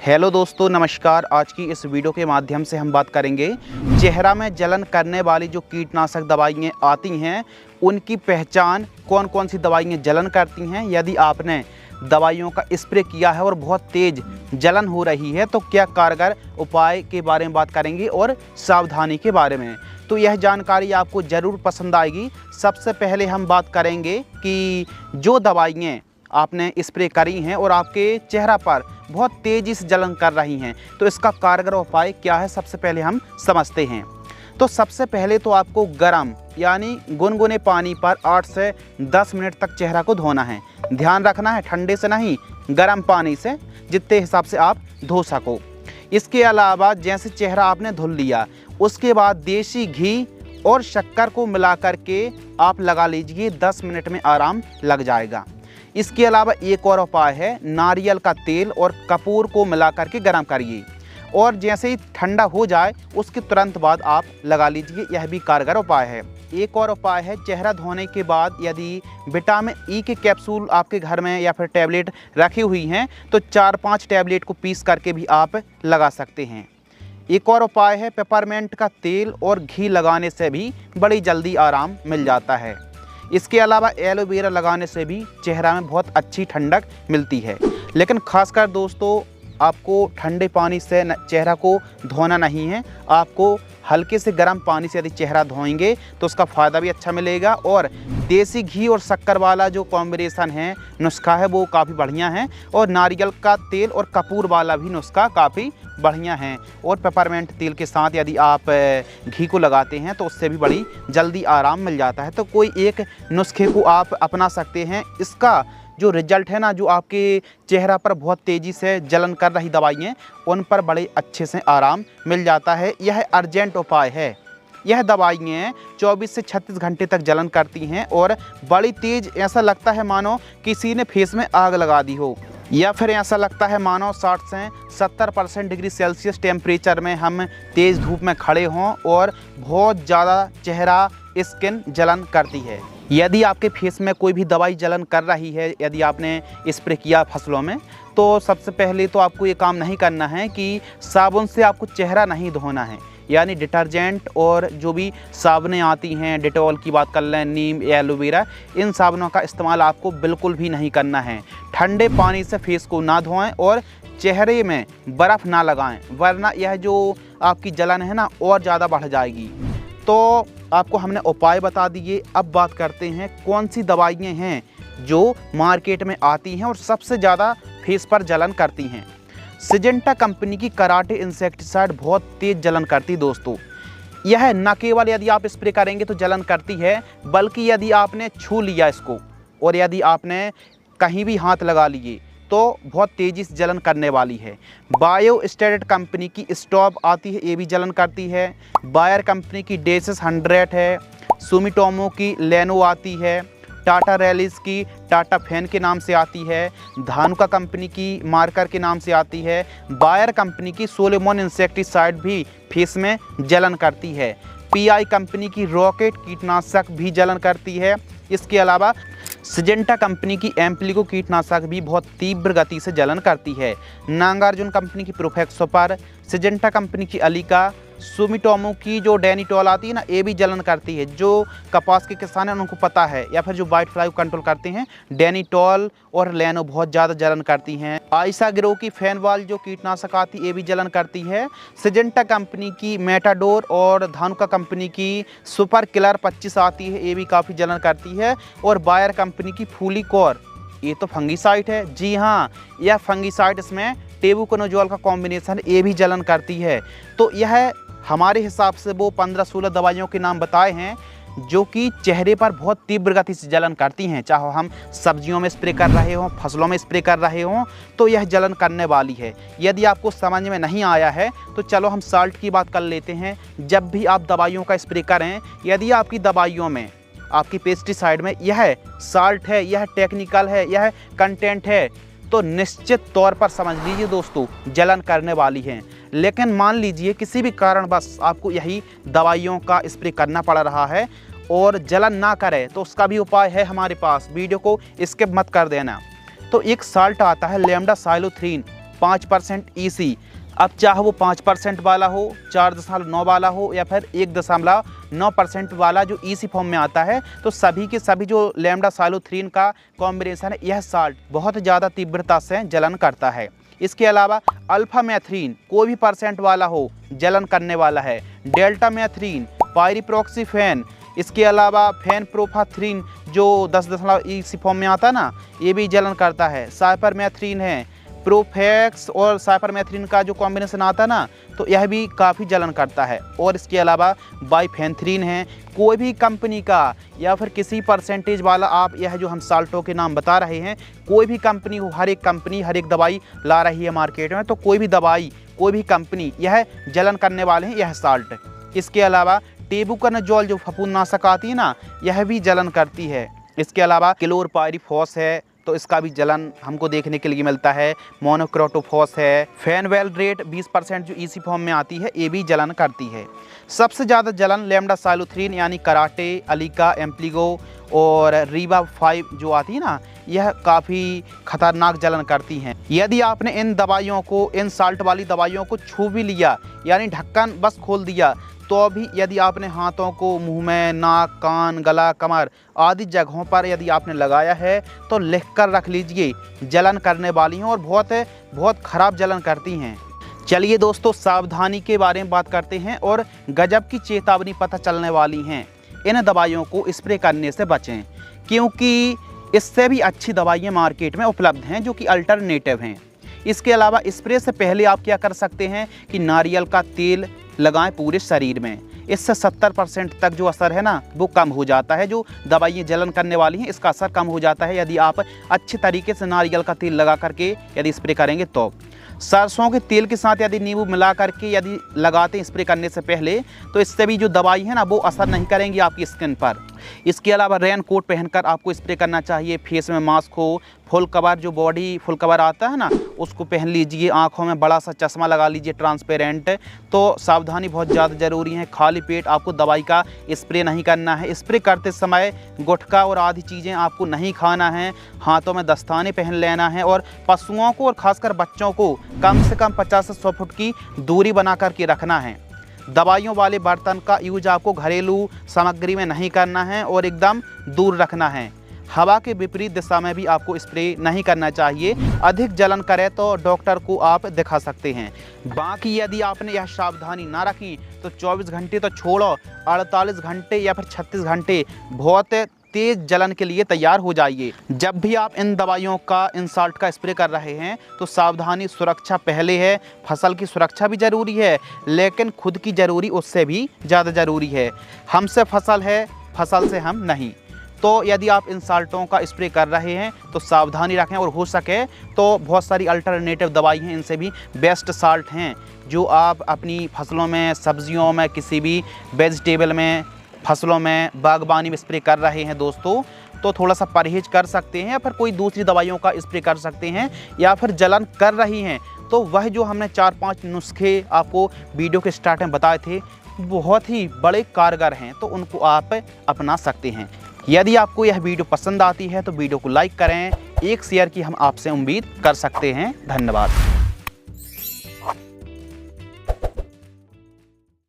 Hello दोस्तों, नमस्कार। आज की इस वीडियो के माध्यम से हम बात करेंगे चेहरा में जलन करने वाली जो कीटनाशक दवाइयाँ आती हैं उनकी पहचान, कौन कौन सी दवाइयाँ जलन करती हैं। यदि आपने दवाइयों का स्प्रे किया है और बहुत तेज़ जलन हो रही है तो क्या कारगर उपाय के बारे में बात करेंगे और सावधानी के बारे में। तो यह जानकारी आपको ज़रूर पसंद आएगी। सबसे पहले हम बात करेंगे कि जो दवाइयाँ आपने स्प्रे करी हैं और आपके चेहरा पर बहुत तेज़ी से जलन कर रही हैं तो इसका कारगर उपाय क्या है, सबसे पहले हम समझते हैं। तो सबसे पहले तो आपको गर्म यानी गुनगुने पानी पर 8 से 10 मिनट तक चेहरा को धोना है। ध्यान रखना है ठंडे से नहीं, गर्म पानी से, जितने हिसाब से आप धो सको। इसके अलावा जैसे चेहरा आपने धुल लिया उसके बाद देसी घी और शक्कर को मिला करके आप लगा लीजिए, 10 मिनट में आराम लग जाएगा। इसके अलावा एक और उपाय है, नारियल का तेल और कपूर को मिला करके गर्म करिए और जैसे ही ठंडा हो जाए उसके तुरंत बाद आप लगा लीजिए, यह भी कारगर उपाय है। एक और उपाय है, चेहरा धोने के बाद यदि विटामिन ई के कैप्सूल आपके घर में या फिर टैबलेट रखी हुई हैं तो 4-5 टैबलेट को पीस करके भी आप लगा सकते हैं। एक और उपाय है, पेपरमेंट का तेल और घी लगाने से भी बड़ी जल्दी आराम मिल जाता है। इसके अलावा एलोवेरा लगाने से भी चेहरा में बहुत अच्छी ठंडक मिलती है। लेकिन खासकर दोस्तों, आपको ठंडे पानी से चेहरा को धोना नहीं है, आपको हल्के से गर्म पानी से यदि चेहरा धोएंगे तो उसका फ़ायदा भी अच्छा मिलेगा। और देसी घी और शक्कर वाला जो कॉम्बिनेशन है, नुस्खा है, वो काफ़ी बढ़िया है। और नारियल का तेल और कपूर वाला भी नुस्खा काफ़ी बढ़िया है। और पेपरमेंट तेल के साथ यदि आप घी को लगाते हैं तो उससे भी बड़ी जल्दी आराम मिल जाता है। तो कोई एक नुस्खे को आप अपना सकते हैं। इसका जो रिजल्ट है ना, जो आपके चेहरा पर बहुत तेज़ी से जलन कर रही दवाइयाँ, उन पर बड़े अच्छे से आराम मिल जाता है। यह अर्जेंट उपाय है। यह दवाइयाँ 24 से 36 घंटे तक जलन करती हैं और बड़ी तेज़, ऐसा लगता है मानो किसी ने फेस में आग लगा दी हो, या फिर ऐसा लगता है मानो 60 से 70% डिग्री सेल्सियस टेम्परेचर में हम तेज़ धूप में खड़े हों और बहुत ज़्यादा चेहरा स्किन जलन करती है। यदि आपके फेस में कोई भी दवाई जलन कर रही है, यदि आपने स्प्रे किया फसलों में, तो सबसे पहले तो आपको ये काम नहीं करना है कि साबुन से आपको चेहरा नहीं धोना है। यानी डिटर्जेंट और जो भी साबुनें आती हैं, डेटॉल की बात कर लें, नीम, एलोवेरा, इन साबुनों का इस्तेमाल आपको बिल्कुल भी नहीं करना है। ठंडे पानी से फेस को ना धोएं और चेहरे में बर्फ़ ना लगाएं, वरना यह जो आपकी जलन है ना और ज़्यादा बढ़ जाएगी। तो आपको हमने उपाय बता दिए। अब बात करते हैं कौन सी दवाइयाँ हैं जो मार्केट में आती हैं और सबसे ज़्यादा फेस पर जलन करती हैं। सिजेंटा कंपनी की कराटे इंसेक्टिसाइड बहुत तेज़ जलन करती दोस्तों। यह न केवल यदि आप स्प्रे करेंगे तो जलन करती है, बल्कि यदि आपने छू लिया इसको और यदि आपने कहीं भी हाथ लगा लिए तो बहुत तेज़ी से जलन करने वाली है। बायोस्टेरेट कंपनी की स्टॉप आती है, ये भी जलन करती है। बायर कंपनी की डेसिस 100 है। सुमिटोमो की लेनो आती है। टाटा रैलिस की टाटा फैन के नाम से आती है। धानुका कंपनी की मार्कर के नाम से आती है। बायर कंपनी की सोलोमन इंसेक्टिसाइड भी फेस में जलन करती है। पीआई कंपनी की रॉकेट कीटनाशक भी जलन करती है। इसके अलावा सिजेंटा कंपनी की एम्प्लिको कीटनाशक भी बहुत तीव्र गति से जलन करती है। नागार्जुन कंपनी की प्रोफेक्सोपर, सिजेंटा कंपनी की अलीका, सुमिटोमो की जो डेनिटॉल आती है ना, ये भी जलन करती है। जो कपास के किसान हैं उनको पता है, या फिर जो वाइट फ्लाई को कंट्रोल करते हैं, डेनिटॉल और लेनो बहुत ज़्यादा जलन करती हैं। आयसा ग्रो की फैनवाल जो कीटनाशक आती है, ये भी जलन करती है। सिजेंटा कंपनी की मेटाडोर और धानुका कंपनी की सुपर किलर 25 आती है, ये भी काफ़ी जलन करती है। और बायर कंपनी की फूलिकोर, ये तो फंगीसाइड है। जी हाँ, यह फंगीसाइड, इसमें टेबुकोनाजोल का कॉम्बिनेशन, ये भी जलन करती है। तो यह हमारे हिसाब से वो 15-16 दवाइयों के नाम बताए हैं जो कि चेहरे पर बहुत तीव्र गति से जलन करती हैं। चाहे हम सब्जियों में स्प्रे कर रहे हों, फसलों में स्प्रे कर रहे हों, तो यह जलन करने वाली है। यदि आपको समझ में नहीं आया है तो चलो हम साल्ट की बात कर लेते हैं। जब भी आप दवाइयों का स्प्रे करें, यदि आपकी दवाइयों में, आपकी पेस्टिसाइड में यह साल्ट है, यह टेक्निकल है, यह कंटेंट है, तो निश्चित तौर पर समझ लीजिए दोस्तों जलन करने वाली हैं। लेकिन मान लीजिए किसी भी कारणवश आपको यही दवाइयों का स्प्रे करना पड़ रहा है और जलन ना करे, तो उसका भी उपाय है हमारे पास। वीडियो को स्किप मत कर देना। तो एक साल्ट आता है लैम्डासाइलोथ्रीन, 5% EC। अब चाहे वो 5% वाला हो, 4.9 वाला हो या फिर 1.9% वाला जो EC फॉर्म में आता है, तो सभी के सभी जो लैम्डासाइलोथ्रीन का कॉम्बिनेशन है, यह साल्ट बहुत ज़्यादा तीव्रता से जलन करता है। इसके अलावा अल्फा मैथ्रीन कोई भी % वाला हो, जलन करने वाला है। डेल्टा मैथ्रीन, पायरिप्रोक्सीफेन, इसके अलावा फेनप्रोफाथ्रीन जो 10 EC फॉर्म में आता है ना, ये भी जलन करता है। साइपरमेथ्रीन है, प्रोफेक्स और साइपरमेथ्रीन का जो कॉम्बिनेशन आता है ना, तो यह भी काफ़ी जलन करता है। और इसके अलावा बाइफेंथ्रीन है। कोई भी कंपनी का या फिर किसी % वाला, आप यह जो हम साल्टों के नाम बता रहे हैं, कोई भी कंपनी हो, हर एक कंपनी हर एक दवाई ला रही है मार्केट में, तो कोई भी दवाई कोई भी कंपनी यह जलन करने वाले हैं, यह साल्ट। इसके अलावा टेबुकनजोल जो फफूंदनाशक आती है ना, यह भी जलन करती है। इसके अलावा क्लोरपाइरिफॉस है, तो इसका भी जलन हमको देखने के लिए मिलता है। मोनोक्रोटोफॉस है। फेनवेल्ड्रेट 20% जो EC फॉर्म में आती है, ये भी जलन करती है। सबसे ज़्यादा जलन लैम्डासाइलोथ्रीन यानी कराटे, अलीका, एम्प्लीगो और रीवा 5 जो आती है ना, यह काफ़ी खतरनाक जलन करती हैं। यदि आपने इन दवाइयों को, इन साल्ट वाली दवाइयों को छू भी लिया, यानी ढक्कन बस खोल दिया, तो भी यदि आपने हाथों को मुंह में, नाक, कान, गला, कमर आदि जगहों पर यदि आपने लगाया है, तो लिख कर रख लीजिए, जलन करने वाली हैं और बहुत ख़राब जलन करती हैं। चलिए दोस्तों, सावधानी के बारे में बात करते हैं और गजब की चेतावनी पता चलने वाली हैं। इन दवाइयों को स्प्रे करने से बचें, क्योंकि इससे भी अच्छी दवाइयाँ मार्केट में उपलब्ध हैं जो कि अल्टरनेटिव हैं। इसके अलावा स्प्रे से पहले आप क्या कर सकते हैं कि नारियल का तेल लगाएं पूरे शरीर में। इससे 70% तक जो असर है ना, वो कम हो जाता है। जो दवाइयाँ जलन करने वाली हैं, इसका असर कम हो जाता है यदि आप अच्छे तरीके से नारियल का तेल लगा करके यदि स्प्रे करेंगे तो। सरसों के तेल के साथ यदि नींबू मिला करके यदि लगाते हैं स्प्रे करने से पहले, तो इससे भी जो दवाई है ना, वो असर नहीं करेंगी आपकी स्किन पर। इसके अलावा रेन कोट पहनकर आपको स्प्रे करना चाहिए। फेस में मास्क हो, फुल कवर जो बॉडी फुल कवर आता है ना, उसको पहन लीजिए। आंखों में बड़ा सा चश्मा लगा लीजिए ट्रांसपेरेंट। तो सावधानी बहुत ज़्यादा ज़रूरी है। खाली पेट आपको दवाई का स्प्रे नहीं करना है। स्प्रे करते समय गुटखा और आदि चीज़ें आपको नहीं खाना है। हाथों में दस्ताने पहन लेना है और पशुओं को और ख़ासकर बच्चों को कम से कम 50 से 100 फुट की दूरी बना करके रखना है। दवाइयों वाले बर्तन का यूज आपको घरेलू सामग्री में नहीं करना है और एकदम दूर रखना है। हवा के विपरीत दिशा में भी आपको स्प्रे नहीं करना चाहिए। अधिक जलन करे तो डॉक्टर को आप दिखा सकते हैं। बाकी यदि आपने यह सावधानी ना रखी तो 24 घंटे तो छोड़ो, 48 घंटे या फिर 36 घंटे बहुत तेज जलन के लिए तैयार हो जाइए। जब भी आप इन दवाइयों का, इन साल्ट का स्प्रे कर रहे हैं, तो सावधानी, सुरक्षा पहले है। फसल की सुरक्षा भी ज़रूरी है, लेकिन खुद की ज़रूरी उससे भी ज़्यादा ज़रूरी है। हमसे फसल है, फसल से हम नहीं। तो यदि आप इन साल्टों का स्प्रे कर रहे हैं तो सावधानी रखें और हो सके तो बहुत सारी अल्टरनेटिव दवाई हैं, इनसे भी बेस्ट साल्ट हैं जो आप अपनी फसलों में, सब्जियों में, किसी भी वेजिटेबल में, फसलों में, बागबानी में स्प्रे कर रहे हैं दोस्तों, तो थोड़ा सा परहेज कर सकते हैं या फिर कोई दूसरी दवाइयों का स्प्रे कर सकते हैं। या फिर जलन कर रही हैं तो वह जो हमने 4-5 नुस्खे आपको वीडियो के स्टार्ट में बताए थे, बहुत ही बड़े कारगर हैं, तो उनको आप अपना सकते हैं। यदि आपको यह वीडियो पसंद आती है तो वीडियो को लाइक करें। एक शेयर की हम आपसे उम्मीद कर सकते हैं। धन्यवाद।